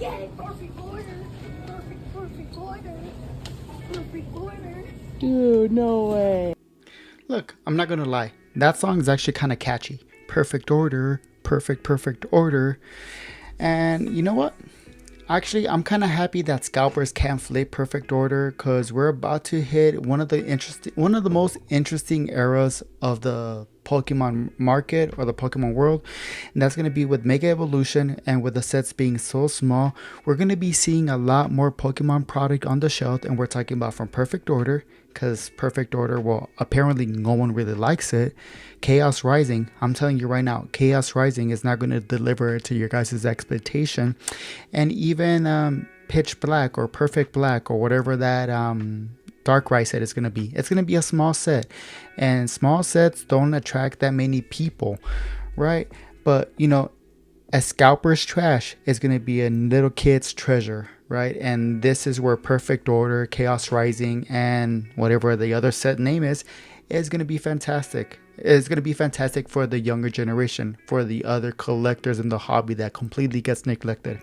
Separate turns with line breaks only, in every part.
Yay, perfect order. Perfect order. Perfect order.
Dude, no way. Look, I'm not gonna lie. That song is actually kind of catchy. Perfect order, perfect order. And you know what? Actually, I'm kind of happy that scalpers can't flip perfect order because we're about to hit one of the most interesting eras of the Pokemon market or the Pokemon world, and that's going to be with Mega Evolution. And with the sets being so small, we're going to be seeing a lot more Pokemon product on the shelf, and we're talking about from Perfect Order, because Perfect Order, well, apparently no one really likes it. Chaos Rising, I'm telling you right now, Chaos Rising is not going to deliver to your guys' expectation. And even Pitch Black or Perfect Black or whatever that Darkrai set is going to be, it's going to be a small set. And small sets don't attract that many people, right? But, a scalper's trash is going to be a little kid's treasure, right? And this is where Perfect Order, Chaos Rising, and whatever the other set name is going to be fantastic. It's going to be fantastic for the younger generation, for the other collectors in the hobby that completely gets neglected.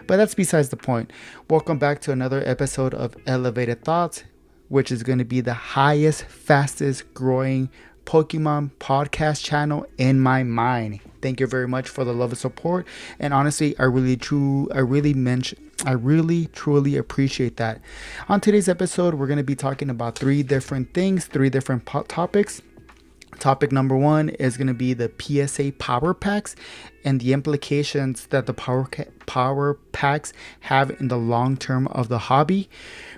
But that's besides the point. Welcome back to another episode of Elevated Thoughts, which is going to be the highest, fastest growing Pokemon podcast channel in my mind. Thank you very much for the love and support. And honestly, I really truly appreciate that. On today's episode, we're going to be talking about three different things, three different topics. Topic number one is going to be the PSA Power Packs and the implications that the Power Packs have in the long term of the hobby.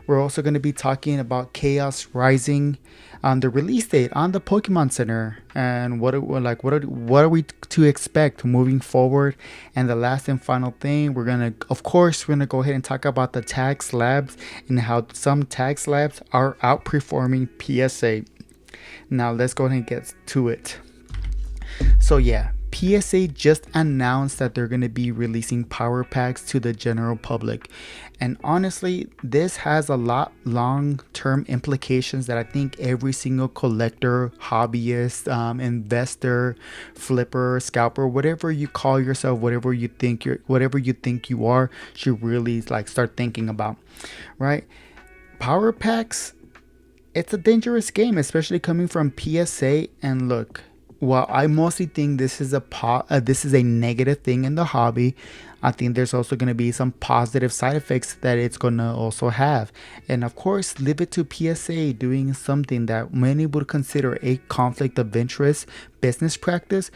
We're also going to be talking about Chaos Rising on the release date on the Pokemon Center and what are we to expect moving forward. And the last and final thing, we're gonna go ahead and talk about the tag slabs and how some tag slabs are outperforming PSA. Now let's go ahead and get to it. So yeah, PSA just announced that they're going to be releasing power packs to the general public. And honestly, this has a lot long-term implications that I think every single collector, hobbyist, investor, flipper, scalper, whatever you call yourself, whatever you think you are, should really start thinking about, right? Power packs, it's a dangerous game, especially coming from PSA. And look, while I mostly think this is a negative thing in the hobby, I think there's also going to be some positive side effects that it's going to also have. And of course, leave it to PSA doing something that many would consider a conflict of interest business practice.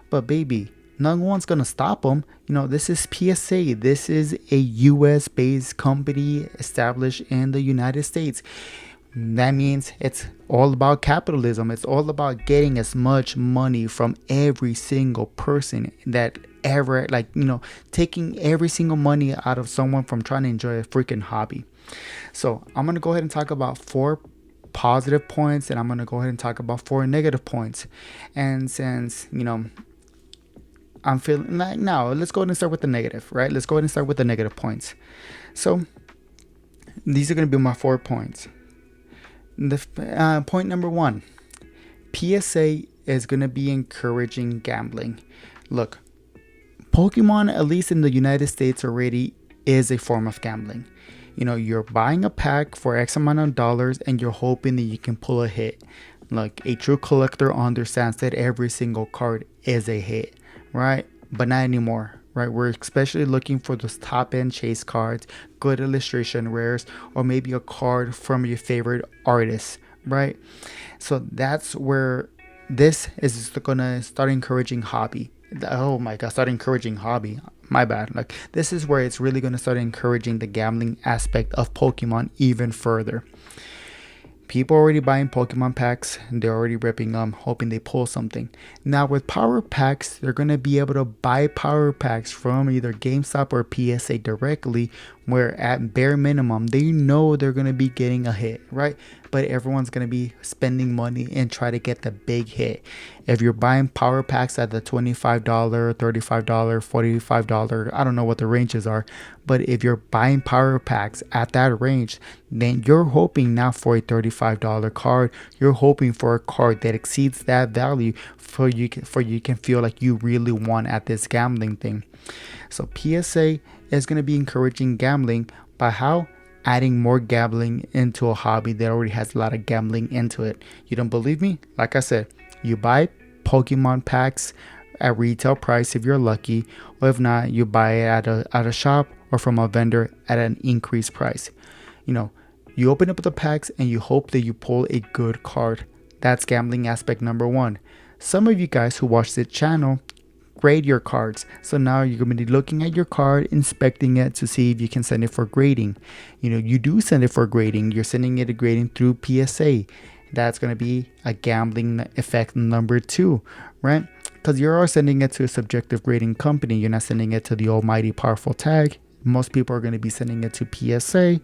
But baby, no one's going to stop them. This is PSA. This is a US based company established in the United States. That means it's all about capitalism. It's all about getting as much money from every single person that ever, taking every single money out of someone from trying to enjoy a freaking hobby. So I'm going to go ahead and talk about 4 positive points, and I'm going to go ahead and talk about 4 negative points. And since, I'm feeling like now, let's go ahead and start with the negative, right? Let's go ahead and start with the negative points. So these are going to be my 4 points. Point number 1, PSA is going to be encouraging gambling. Look, Pokemon, at least in the United States already, is a form of gambling. You're buying a pack for X amount of dollars and you're hoping that you can pull a hit. Like, a true collector understands that every single card is a hit, right? But not anymore. Right, we're especially looking for those top-end chase cards, good illustration rares, or maybe a card from your favorite artist, right? So that's where this is gonna start encouraging hobby. Oh my god, start encouraging hobby. My bad. This is where it's really gonna start encouraging the gambling aspect of Pokemon even further. People are already buying Pokemon packs and they're already ripping them, hoping they pull something. Now with power packs, they're going to be able to buy power packs from either GameStop or PSA directly, where at bare minimum, they know they're going to be getting a hit, right? but everyone's going to be spending money and try to get the big hit. If you're buying power packs at the $25, $35, $45, I don't know what the ranges are, but if you're buying power packs at that range, then you're hoping not for a $35 card. You're hoping for a card that exceeds that value for you can feel like you really won at this gambling thing. So PSA is going to be encouraging gambling by how? Adding more gambling into a hobby that already has a lot of gambling into it. You don't believe me? Like I said, you buy Pokemon packs at retail price if you're lucky, or if not, you buy it at a shop or from a vendor at an increased price. You open up the packs and you hope that you pull a good card. That's gambling aspect number one. Some of you guys who watch this channel grade your cards. So now you're going to be looking at your card, inspecting it to see if you can send it for grading. You do send it for grading. You're sending it to grading through PSA. That's going to be a gambling effect number two, right? Because you're sending it to a subjective grading company. You're not sending it to the almighty powerful tag. Most people are going to be sending it to PSA,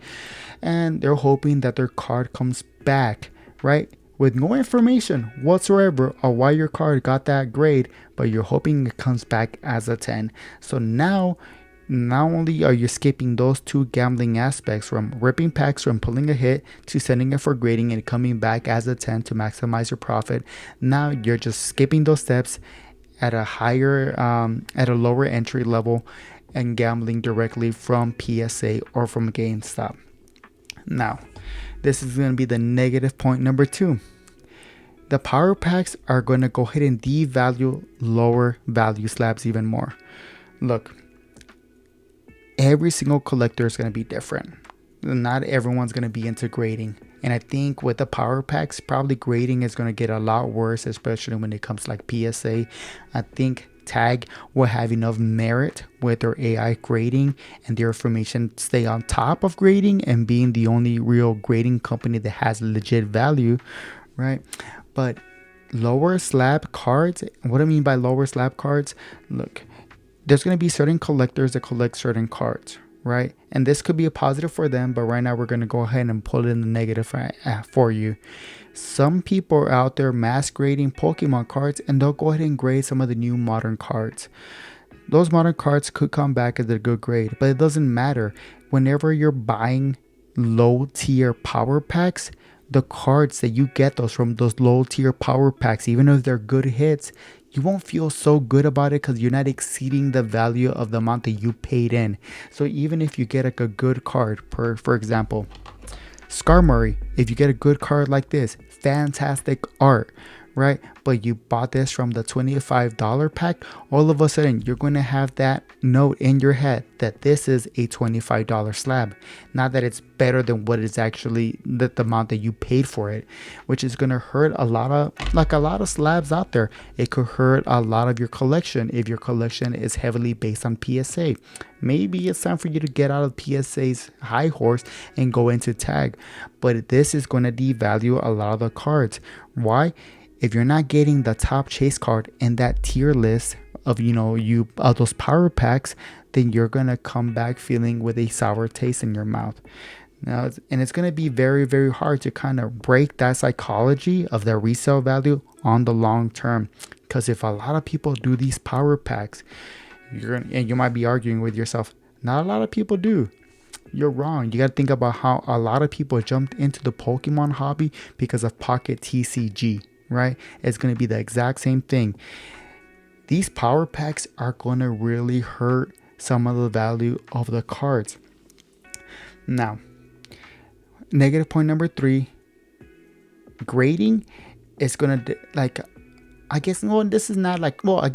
and they're hoping that their card comes back, right? With no information whatsoever on why your card got that grade, but you're hoping it comes back as a 10. So now, not only are you skipping those two gambling aspects from ripping packs from pulling a hit to sending it for grading and coming back as a 10 to maximize your profit, now you're just skipping those steps at a lower entry level and gambling directly from PSA or from GameStop. Now, this is going to be the negative point number two. The power packs are going to go ahead and devalue lower value slabs even more. Look, every single collector is going to be different. Not everyone's going to be into grading. And I think with the power packs, probably grading is going to get a lot worse, especially when it comes to like PSA. I think Tag will have enough merit with their AI grading and their information stay on top of grading and being the only real grading company that has legit value, right? But lower slab cards, what I mean by lower slab cards, look, there's going to be certain collectors that collect certain cards, right? And this could be a positive for them, but right now we're going to go ahead and pull it in the negative for you. Some people are out there mass grading Pokemon cards, and they'll go ahead and grade some of the new modern cards. Those modern cards could come back as a good grade, but it doesn't matter. Whenever you're buying low tier power packs, the cards that you get from those low tier power packs, even if they're good hits, you won't feel so good about it because you're not exceeding the value of the amount that you paid in. So even if you get like a good card, for example, Skarmory, if you get a good card like this, fantastic art, right? But you bought this from the $25 pack, all of a sudden you're going to have that note in your head that this is a $25 slab. Not that it's better than what is actually the amount that you paid for it, which is going to hurt a lot of slabs out there. It could hurt a lot of your collection if your collection is heavily based on PSA. Maybe it's time for you to get out of PSA's high horse and go into tag. But this is going to devalue a lot of the cards. Why? If you're not getting the top chase card in that tier list of those power packs, then you're gonna come back feeling with a sour taste in your mouth. Now, and it's gonna be very, very hard to kind of break that psychology of the resale value on the long term. Because if a lot of people do these power packs, you might be arguing with yourself, not a lot of people do. You're wrong. You got to think about how a lot of people jumped into the Pokemon hobby because of Pocket TCG. Right? It's going to be the exact same thing. These power packs are going to really hurt some of the value of the cards. Now, negative point number 3, grading is going to this is not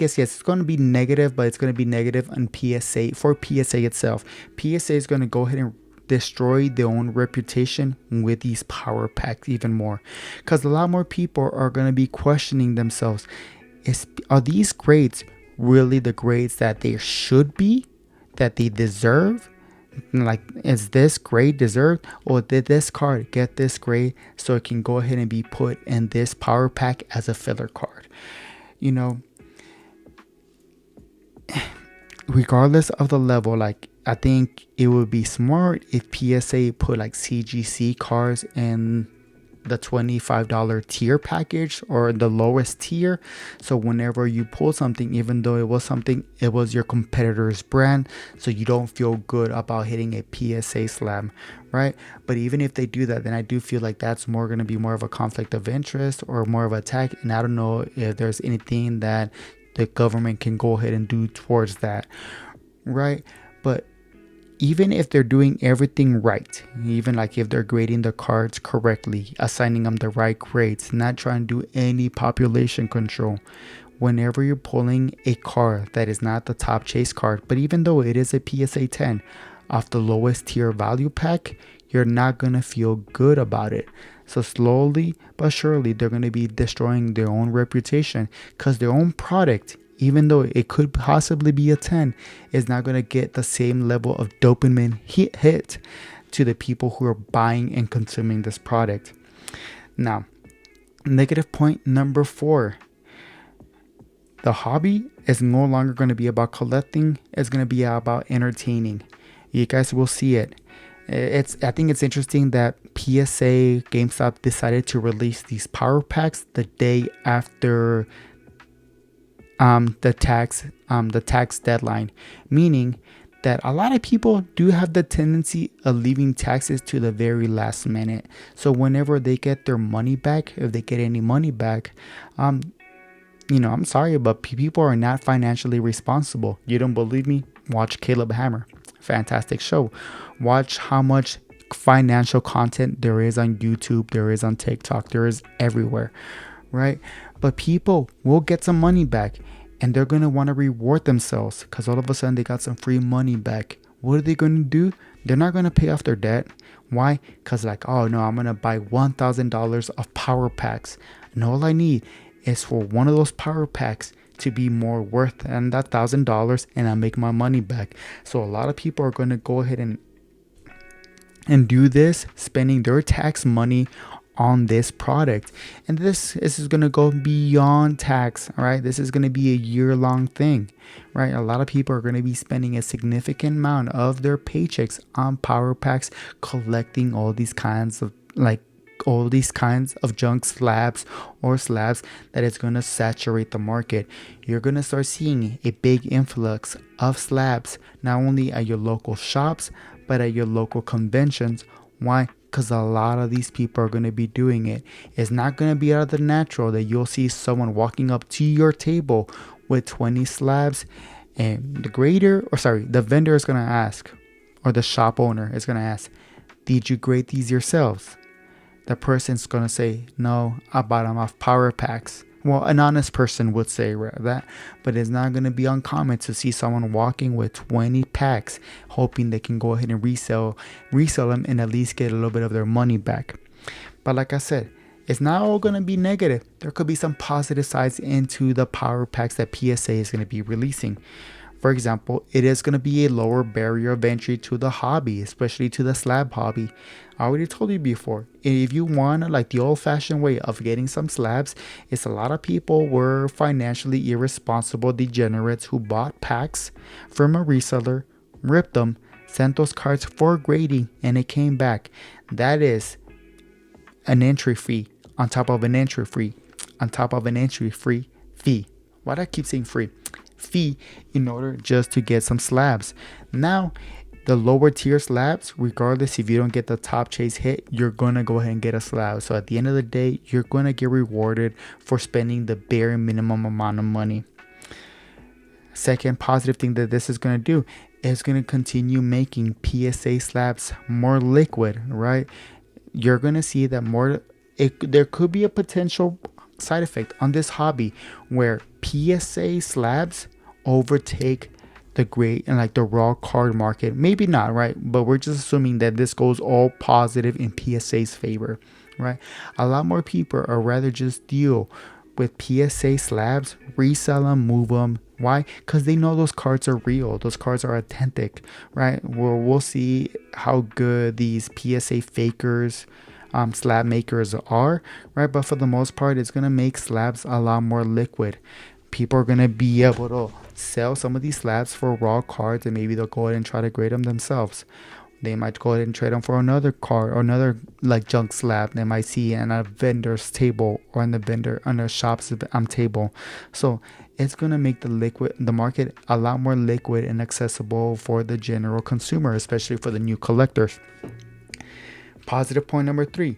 yes, it's going to be negative, but it's going to be negative on PSA for PSA itself. PSA is going to go ahead and destroy their own reputation with these power packs even more, because a lot more people are going to be questioning themselves, are these grades really the grades that they should be, that they deserve? Like, is this grade deserved, or did this card get this grade so it can go ahead and be put in this power pack as a filler card? Regardless of the level, I think it would be smart if PSA put CGC cards in the $25 tier package or the lowest tier. So whenever you pull something, even though it was your competitor's brand, so you don't feel good about hitting a PSA slab, right? But even if they do that, then I do feel like that's more going to be more of a conflict of interest or more of a attack. And I don't know if there's anything that the government can go ahead and do towards that, right? But even if they're doing everything right, even like if they're grading the cards correctly, assigning them the right grades, not trying to do any population control, whenever you're pulling a card that is not the top chase card, but even though it is a PSA 10 off the lowest tier value pack, you're not going to feel good about it. So slowly but surely, they're going to be destroying their own reputation because their own product, even though it could possibly be a 10, is not going to get the same level of dopamine hit to the people who are buying and consuming this product. Now, negative point number 4. The hobby is no longer going to be about collecting. It's going to be about entertaining. You guys will see it. I think it's interesting that PSA GameStop decided to release these power packs the day after the tax deadline, meaning that a lot of people do have the tendency of leaving taxes to the very last minute. So whenever they get their money back, if they get any money back, I'm sorry, but people are not financially responsible. You don't believe me? Watch Caleb Hammer. Fantastic show. Watch how much financial content there is on YouTube, there is on TikTok, there is everywhere, right? But people will get some money back and they're going to want to reward themselves because all of a sudden they got some free money back. What are they going to do? They're not going to pay off their debt. Why? Because oh no, I'm going to buy $1,000 of power packs. And all I need is for one of those power packs to be more worth than that $1,000 and I make my money back. So a lot of people are going to go ahead and do this, spending their tax money on this product. And this is going to go beyond tax, all right? This is going to be a year-long thing, right? A lot of people are going to be spending a significant amount of their paychecks on power packs, collecting all these kinds of junk slabs or slabs that is going to saturate the market. You're going to start seeing a big influx of slabs, not only at your local shops, but at your local conventions. Why? Because a lot of these people are going to be doing it. It's not going to be out of the natural that you'll see someone walking up to your table with 20 slabs and the vendor is going to ask, or the shop owner is going to ask, did you grade these yourselves? The person's going to say, no, I bought them off power packs. Well, an honest person would say that, but it's not going to be uncommon to see someone walking with 20 packs, hoping they can go ahead and resell them and at least get a little bit of their money back. But like I said, it's not all going to be negative. There could be some positive sides into the power packs that PSA is going to be releasing. For example, it is going to be a lower barrier of entry to the hobby, especially to the slab hobby. I already told you before, if you want like the old-fashioned way of getting some slabs, it's a lot of people were financially irresponsible degenerates who bought packs from a reseller, ripped them, sent those cards for grading, and it came back. That is an entry fee on top of an entry fee on top of an entry fee. Why do I keep saying free? Fee in order just to get some slabs. Now the lower tier slabs, regardless if you don't get the top chase hit, you're gonna go ahead and get a slab. So at the end of the day, you're gonna get rewarded for spending the bare minimum amount of money. Second positive thing that this is gonna do is gonna continue making PSA slabs more liquid, right? You're gonna see that there could be a potential side effect on this hobby where PSA slabs overtake the grade and like the raw card market. Maybe not, right? But we're just assuming that this goes all positive in PSA's favor, right? A lot more people are rather just deal with PSA slabs, resell them, move them. Why? Because they know those cards are real. Those cards are authentic, right? We'll see how good these PSA fakers, slab makers are, right? But for the most part, it's going to make slabs a lot more liquid. People are going to be able to sell some of these slabs for raw cards and maybe they'll go ahead and try to grade them themselves. They might go ahead and trade them for another card or another like junk slab they might see on a vendor's table or on the shop's table. So it's gonna make the market a lot more liquid and accessible for the general consumer, especially for the new collectors. Positive point number 3.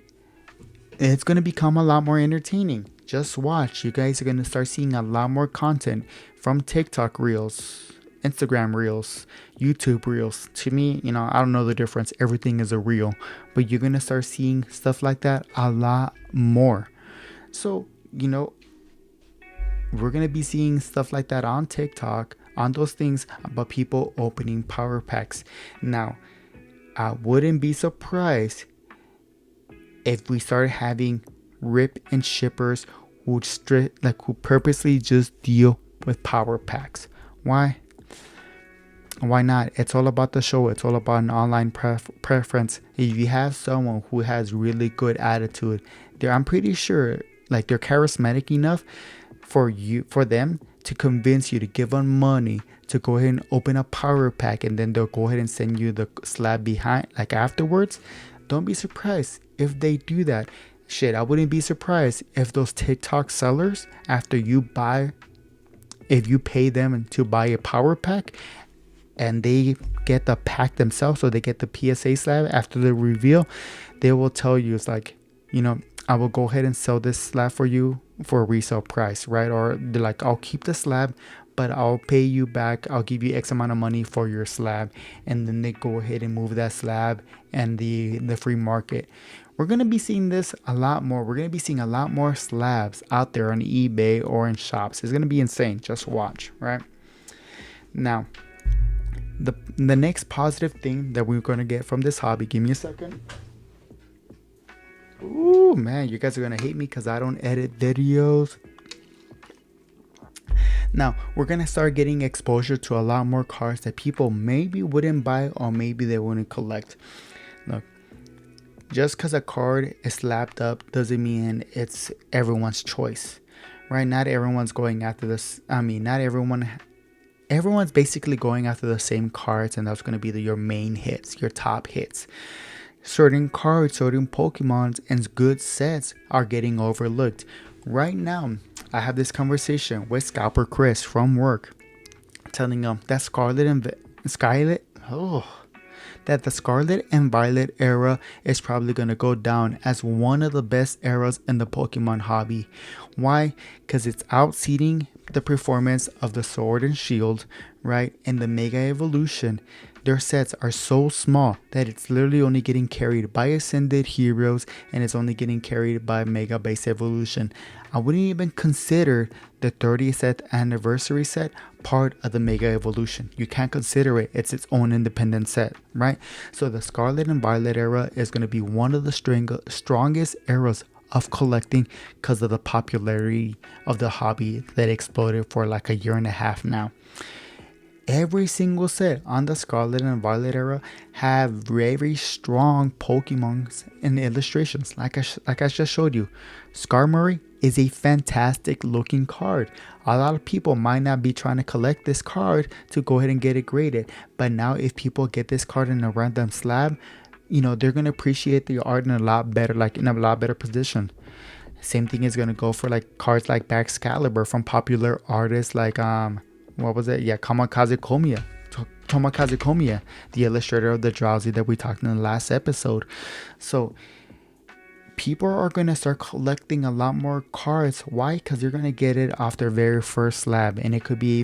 It's gonna become a lot more entertaining. Just watch. You guys are gonna start seeing a lot more content from TikTok Reels, Instagram Reels, YouTube Reels. To me, I don't know the difference. Everything is a reel. But you're going to start seeing stuff like that a lot more. So, we're going to be seeing stuff like that on TikTok, on those things about people opening power packs. Now, I wouldn't be surprised if we started having rip and shippers who purposely just deal with power packs. Why? Why not? It's all about the show. It's all about an online preference. If you have someone who has really good attitude, I'm pretty sure they're charismatic enough for them to convince you to give them money to go ahead and open a power pack, and then they'll go ahead and send you the slab behind afterwards. Don't be surprised if they do that. Shit, I wouldn't be surprised if those TikTok sellers, if you pay them to buy a power pack and they get the pack themselves, so they get the PSA slab after the reveal, they will tell you, it's I will go ahead and sell this slab for you for a resale price, right? Or they're like, I'll keep the slab, but I'll pay you back. I'll give you X amount of money for your slab. And then they go ahead and move that slab and the free market. We're going to be seeing this a lot more. We're going to be seeing a lot more slabs out there on eBay or in shops. It's going to be insane. Just watch, right? Now, the next positive thing that we're going to get from this hobby, give me a second. Ooh, man, you guys are going to hate me because I don't edit videos. Now, we're going to start getting exposure to a lot more cards that people maybe wouldn't buy or maybe they wouldn't collect. Look, just because a card is slapped up doesn't mean it's everyone's choice, right? Not everyone's going after this. Everyone's basically going after the same cards, and that's going to be your main hits, your top hits. Certain cards, certain Pokemons, and good sets are getting overlooked. Right now, I have this conversation with Scalper Chris from work, telling him that the Scarlet and Violet era is probably going to go down as one of the best eras in the Pokemon hobby. Why? Because it's outseating the performance of the Sword and Shield, right? And the Mega Evolution. Their sets are so small that it's literally only getting carried by Ascended Heroes, and it's only getting carried by Mega Base Evolution. I wouldn't even consider the 30th anniversary set part of the Mega Evolution. You can't consider it. It's its own independent set, right? So the Scarlet and Violet era is going to be one of the strongest eras of collecting because of the popularity of the hobby that exploded for like a year and a half now. Every single set on the Scarlet and Violet era have very strong Pokemons and illustrations. Like I just showed you, Skarmory is a fantastic looking card. A lot of people might not be trying to collect this card to go ahead and get it graded, but now if people get this card in a random slab, they're gonna appreciate the art in a lot better position. Same thing is gonna go for cards like Baxcalibur from popular artists like Tomokazu Komiya, the illustrator of the Drowsy that we talked in the last episode. So people are going to start collecting a lot more cards. Why? Because you're going to get it off their very first slab, and it could be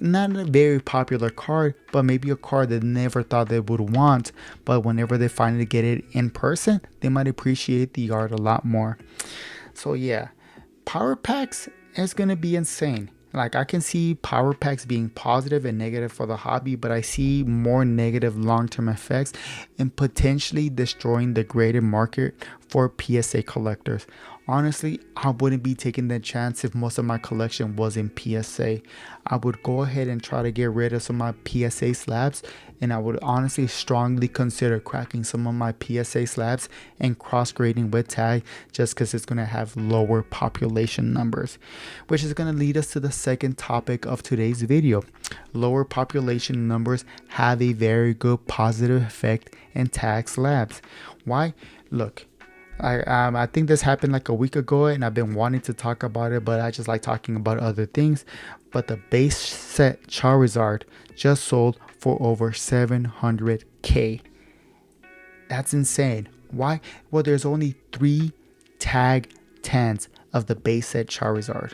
not a very popular card, but maybe a card that they never thought they would want, but whenever they finally get it in person, they might appreciate the art a lot more. So yeah, power packs is going to be insane. I can see power packs being positive and negative for the hobby, but I see more negative long-term effects and potentially destroying the graded market for PSA collectors. honestly, I wouldn't be taking that chance if most of my collection was in PSA. I would go ahead and try to get rid of some of my PSA slabs, and I would honestly strongly consider cracking some of my PSA slabs and cross grading with tag, just because it's going to have lower population numbers, which is going to lead us to the second topic of today's video. Lower population numbers have a very good positive effect in tag slabs. Why? Look, I think this happened like a week ago, and I've been wanting to talk about it, but I just like talking about other things. But the base set Charizard just sold for over 700k. That's insane. Why? Well, there's only 3 tag 10s of the base set Charizard,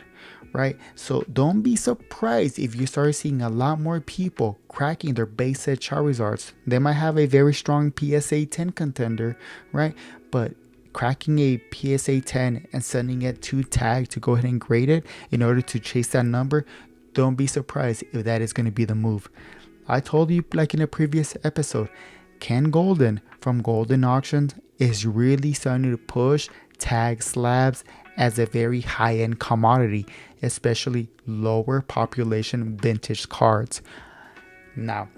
right? So don't be surprised if you start seeing a lot more people cracking their base set Charizards. They might have a very strong PSA 10 contender, right? But cracking a PSA 10 and sending it to tag to go ahead and grade it in order to chase that number, don't be surprised if that is going to be the move. I told you, like in a previous episode, Ken Golden from Golden Auctions is really starting to push tag slabs as a very high-end commodity, especially lower population vintage cards. Now,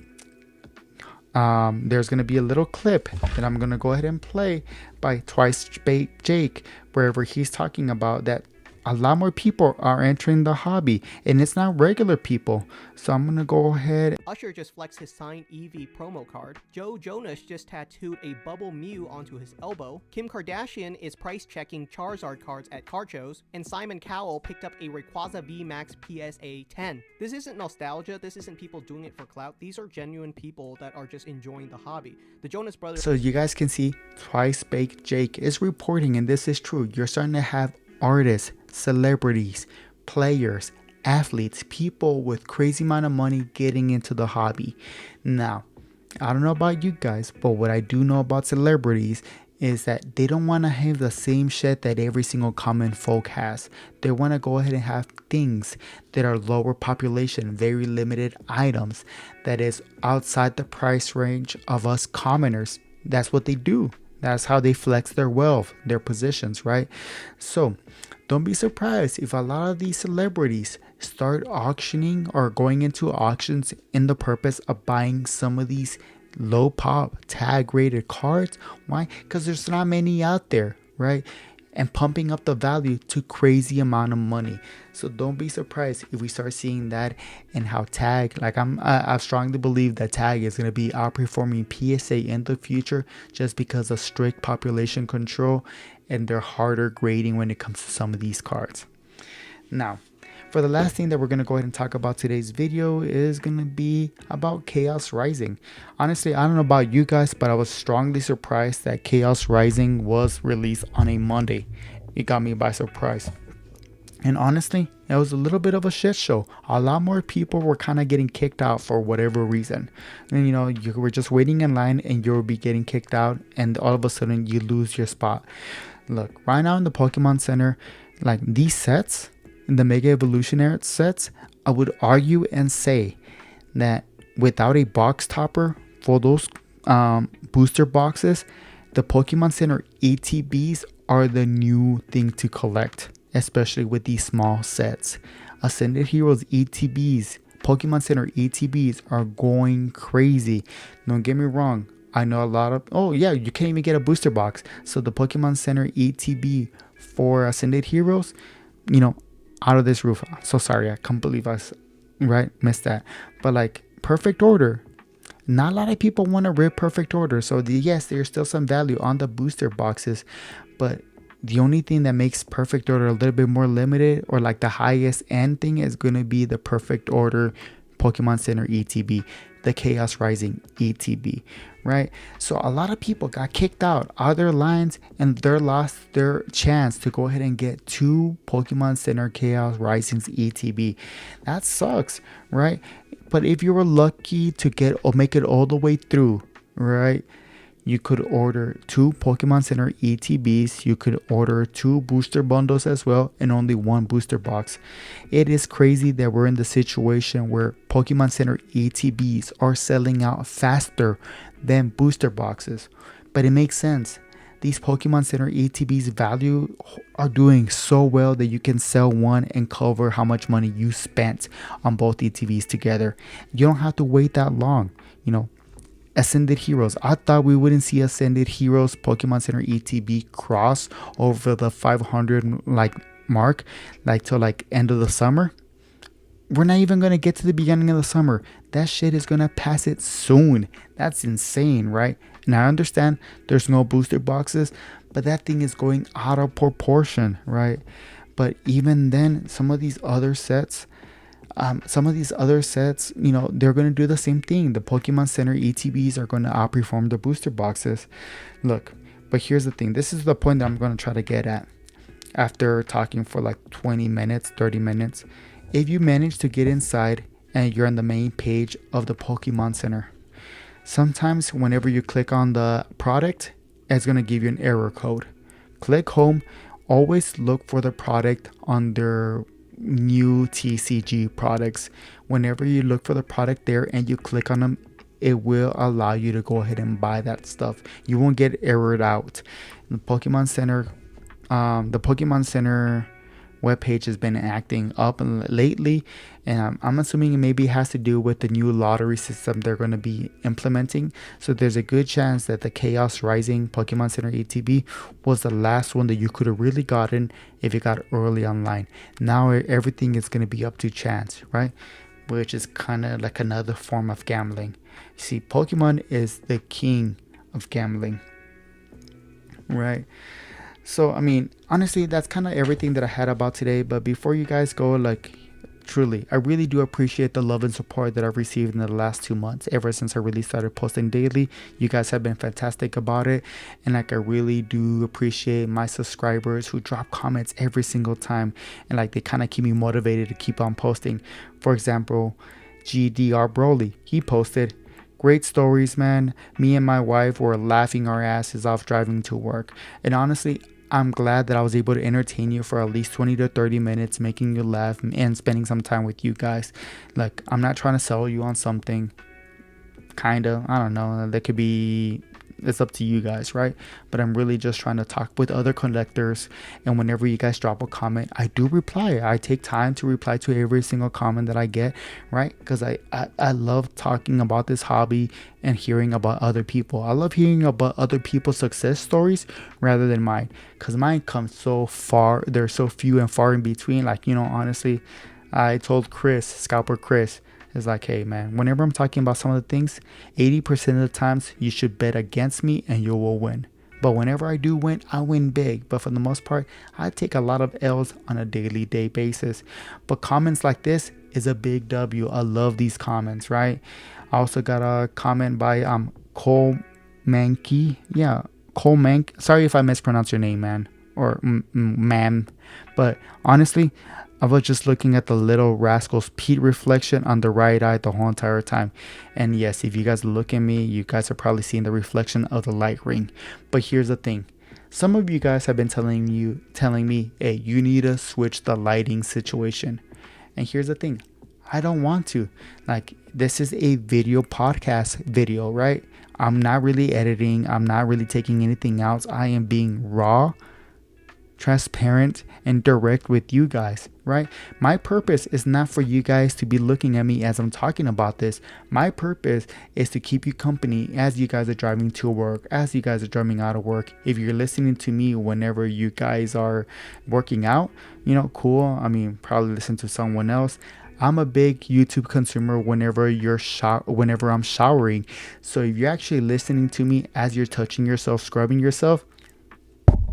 there's going to be a little clip that I'm going to go ahead and play by Twice Baked Jake, wherever he's talking about that a lot more people are entering the hobby, and it's not regular people. So I'm going to go ahead.
Usher just flexed his signed Eevee promo card. Joe Jonas just tattooed a Bubble Mew onto his elbow. Kim Kardashian is price checking Charizard cards at card shows. And Simon Cowell picked up a Rayquaza VMAX PSA 10. This isn't nostalgia. This isn't people doing it for clout. These are genuine people that are just enjoying the hobby. The Jonas Brothers.
So you guys can see Twice Baked Jake is reporting, and this is true. You're starting to have artists, celebrities, players, athletes, people with crazy amount of money getting into the hobby. Now, I don't know about you guys, but what I do know about celebrities is that they don't want to have the same shit that every single common folk has. They want to go ahead and have things that are lower population, very limited items that is outside the price range of us commoners. That's what they do. That's how they flex their wealth, their positions, right? So don't be surprised if a lot of these celebrities start auctioning or going into auctions in the purpose of buying some of these low pop tag rated cards. Why? Because there's not many out there, right? And pumping up the value to crazy amount of money. So don't be surprised if we start seeing that, and how tag, like I strongly believe that tag is going to be outperforming PSA in the future, just because of strict population control and their harder grading when it comes to some of these cards. Now, for the last thing that we're going to go ahead and talk about today's video is going to be about Chaos Rising. Honestly, I don't know about you guys, but I was strongly surprised that Chaos Rising was released on a Monday. It got me by surprise. And honestly, it was a little bit of a shit show. A lot more people were kind of getting kicked out for whatever reason. And you were just waiting in line and you will be getting kicked out, and all of a sudden you lose your spot. Look, right now in the Pokemon Center, like these sets, the Mega Evolutionary sets, I would argue and say that without a box topper for those booster boxes, the Pokemon Center ATBs are the new thing to collect, especially with these small sets. Ascended Heroes ATBs, Pokemon Center ATBs are going crazy. Don't get me wrong, I know a lot of, oh yeah, you can't even get a booster box. So the Pokemon Center ATB for Ascended Heroes, out of this roof. So sorry, I can't believe I missed that. But like Perfect Order, not a lot of people want to rip Perfect Order. So yes, there's still some value on the booster boxes, but the only thing that makes Perfect Order a little bit more limited, or like the highest end thing, is going to be the Perfect Order Pokemon Center ETB, the Chaos Rising ETB, right? So a lot of people got kicked out of their lines, and they lost their chance to go ahead and get 2 Pokemon Center Chaos Risings ETB. That sucks, right? But if you were lucky to get or make it all the way through, right, you could order 2 Pokemon Center ETBs. You could order 2 booster bundles as well, and only 1 booster box. It is crazy that we're in the situation where Pokemon Center ETBs are selling out faster than booster boxes. But it makes sense. these Pokemon Center ETBs value are doing so well that you can sell one and cover how much money you spent on both ETBs together. You don't have to wait that long. Ascended Heroes. I thought we wouldn't see Ascended Heroes Pokemon Center ETB cross over the 500 mark till end of the summer. We're not even going to get to the beginning of the summer. That shit is going to pass it soon. That's insane, right? And I understand there's no booster boxes, but that thing is going out of proportion, right? But even then, some of these other sets, they're going to do the same thing. The Pokemon Center ETBs are going to outperform the booster boxes. Look, but here's the thing. This is the point that I'm going to try to get at after talking for 20 minutes, 30 minutes. If you manage to get inside and you're on the main page of the Pokemon Center, sometimes whenever you click on the product, it's going to give you an error code. Click home. Always look for the product on their new TCG products. Whenever you look for the product there and you click on them, it will allow you to go ahead and buy that stuff. You won't get errored out. The Pokemon Center webpage has been acting up lately, and I'm assuming it maybe has to do with the new lottery system they're going to be implementing. So there's a good chance that the Chaos Rising Pokemon Center ETB was the last one that you could have really gotten if you got early online. Now everything is going to be up to chance, right? Which is kind of like another form of gambling. You see, Pokemon is the king of gambling, right? So, honestly, that's kind of everything that I had about today. But before you guys go, truly, I really do appreciate the love and support that I've received in the last 2 months. Ever since I really started posting daily, you guys have been fantastic about it. And I really do appreciate my subscribers who drop comments every single time. And they kind of keep me motivated to keep on posting. For example, GDR Broly, he posted, "Great stories, man. Me and my wife were laughing our asses off driving to work." And honestly, I'm glad that I was able to entertain you for at least 20 to 30 minutes, making you laugh and spending some time with you guys. I'm not trying to sell you on something. Kinda. I don't know. That could be... It's up to you guys, right? But I'm really just trying to talk with other collectors, and whenever you guys drop a comment, I do reply. I take time to reply to every single comment that I get, right? Because I love talking about this hobby and hearing about other people. I love hearing about other people's success stories rather than mine, because mine comes so far. They're so few and far in between. Honestly, I told Scalper Chris, is hey man, whenever I'm talking about some of the things, 80% of the times you should bet against me and you will win. But whenever I do win, I win big. But for the most part, I take a lot of L's on a daily basis. But comments like this is a big W. I love these comments, right? I also got a comment by Cole Mankey. Yeah, Cole Mank. Sorry if I mispronounce your name, man, or ma'am. But honestly, I was just looking at the little rascal's Pete reflection on the right eye the whole entire time. And yes, if you guys look at me, you guys are probably seeing the reflection of the light ring. But here's the thing. Some of you guys have been telling me, hey, you need to switch the lighting situation. And here's the thing. I don't want to. This is a video podcast video, right? I'm not really editing. I'm not really taking anything else. I am being raw, transparent, and direct with you guys, right? My purpose is not for you guys to be looking at me as I'm talking about this. My purpose is to keep you company as you guys are driving to work, as you guys are driving out of work. If you're listening to me whenever you guys are working out, cool. Probably listen to someone else. I'm a big YouTube consumer whenever I'm showering. So if you're actually listening to me as you're touching yourself, scrubbing yourself,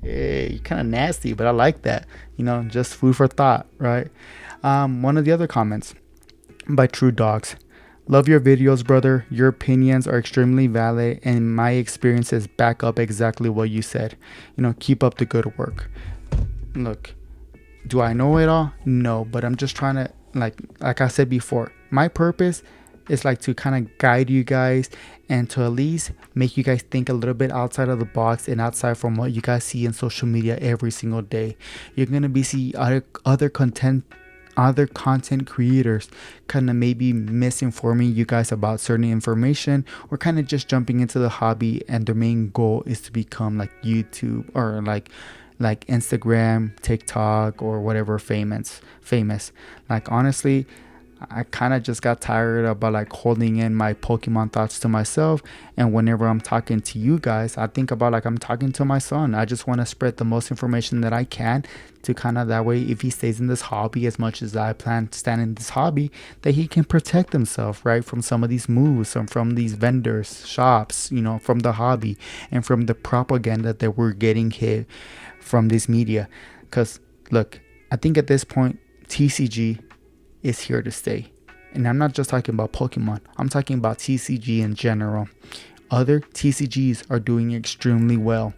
you're kind of nasty, but I like that. Just food for thought, right? One of the other comments by True Dogs. Love your videos, brother. Your opinions are extremely valid, and my experiences back up exactly what you said. Keep up the good work. Look, do I know it all? No, but I'm just trying to, like I said before, my purpose is to kind of guide you guys and to at least make you guys think a little bit outside of the box and outside from what you guys see in social media every single day. You're gonna be see other content other content creators kind of maybe misinforming you guys about certain information, or kind of just jumping into the hobby and their main goal is to become like YouTube or like Instagram, TikTok, or whatever famous. Like honestly, I kind of just got tired about like holding in my Pokemon thoughts to myself. And whenever I'm talking to you guys, I think about like I'm talking to my son. I just want to spread the most information that I can, to kind of that way, if he stays in this hobby as much as I plan to stand in this hobby, that he can protect himself, right, from some of these moves, from these vendors, shops, from the hobby, and from the propaganda that we're getting hit from this media. Because look, I think at this point, TCG is here to stay. And I'm not just talking about Pokemon, I'm talking about TCG in general. Other TCGs are doing extremely well.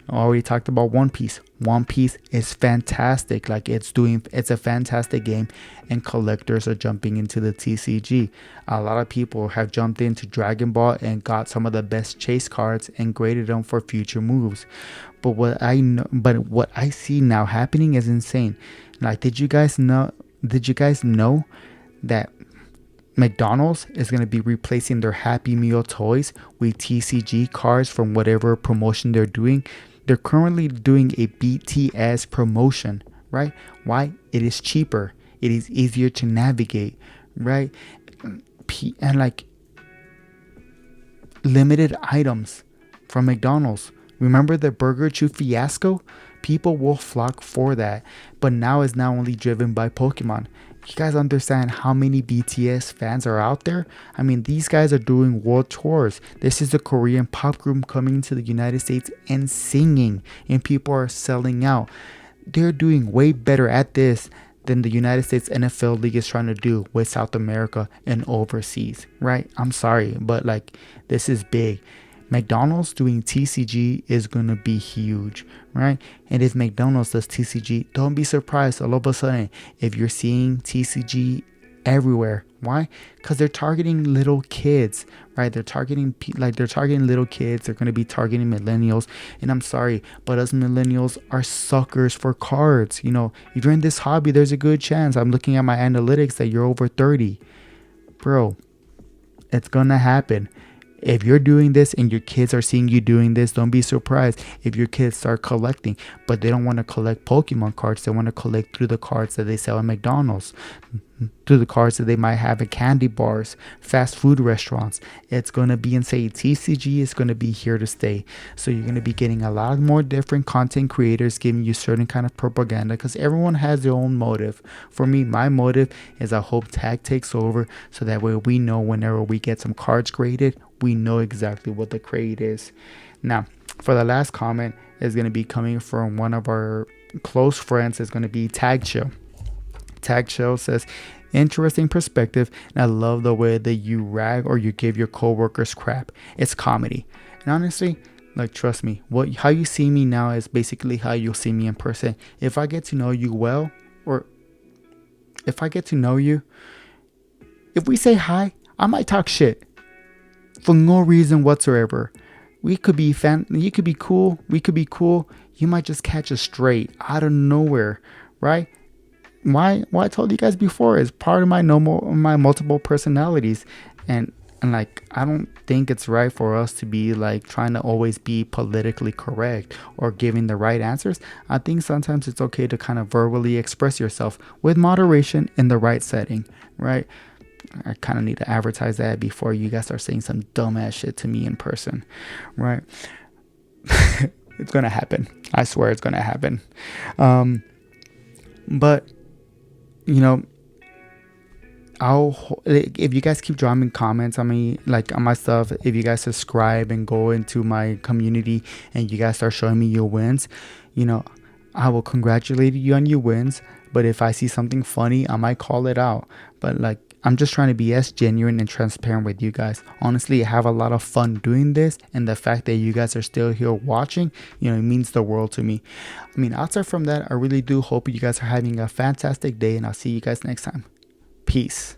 I already talked about One Piece. One Piece is fantastic. Like it's a fantastic game, and collectors are jumping into the TCG. A lot of people have jumped into Dragon Ball and got some of the best chase cards and graded them for future moves. But what I see now happening is insane. Like, did you guys know that McDonald's is going to be replacing their Happy Meal toys with TCG cards from whatever promotion they're doing? They're currently doing a BTS promotion, right? Why? It is cheaper. It is easier to navigate, right? And like limited items from McDonald's. Remember the Burger Chew fiasco? People will flock for that. But now is now only driven by Pokemon. You guys understand how many BTS fans are out there? I mean, these guys are doing world tours. This is a Korean pop group coming to the United States and singing, and people are selling out. They're doing way better at this than the United States NFL League is trying to do with South America and overseas, right? I'm sorry, but like, this is big. McDonald's doing TCG is going to be huge, right? And if McDonald's does TCG, don't be surprised all of a sudden if you're seeing TCG everywhere. Why? Because they're targeting little kids, right? They're targeting little kids. They're going to be targeting millennials. And I'm sorry, but us millennials are suckers for cards. If you're in this hobby, there's a good chance. I'm looking at my analytics that you're over 30. Bro, it's going to happen. If you're doing this and your kids are seeing you doing this, don't be surprised if your kids start collecting. But they don't want to collect Pokemon cards. They want to collect through the cards that they sell at McDonald's, through the cards that they might have at candy bars, fast food restaurants. It's going to be insane. TCG is going to be here to stay. So you're going to be getting a lot more different content creators giving you certain kind of propaganda, because everyone has their own motive. For me, my motive is I hope tag takes over, so that way we know whenever we get some cards graded, we know exactly what the grade is. Now, for the last comment is going to be coming from one of our close friends. Is going to be Tag Chill. Tag Chill says, interesting perspective, and I love the way that you rag or you give your coworkers crap. It's comedy. And honestly, like, trust me, how you see me now is basically how you'll see me in person. If I get to know you well, or if I get to know you, if we say hi, I might talk shit for no reason whatsoever. You could be cool. We could be cool. You might just catch a stray out of nowhere, right? Why I told you guys before is part of my multiple personalities, and like, I don't think it's right for us to be like trying to always be politically correct or giving the right answers. I think sometimes it's okay to kind of verbally express yourself with moderation in the right setting, right? I kind of need to advertise that before you guys start saying some dumbass shit to me in person, right? It's gonna happen. I swear it's gonna happen. But if you guys keep dropping comments on me, like on my stuff, if you guys subscribe and go into my community and you guys start showing me your wins, I will congratulate you on your wins. But if I see something funny, I might call it out. But like, I'm just trying to be as genuine and transparent with you guys. Honestly, I have a lot of fun doing this, and the fact that you guys are still here watching, it means the world to me. I mean, outside from that, I really do hope you guys are having a fantastic day, and I'll see you guys next time. Peace.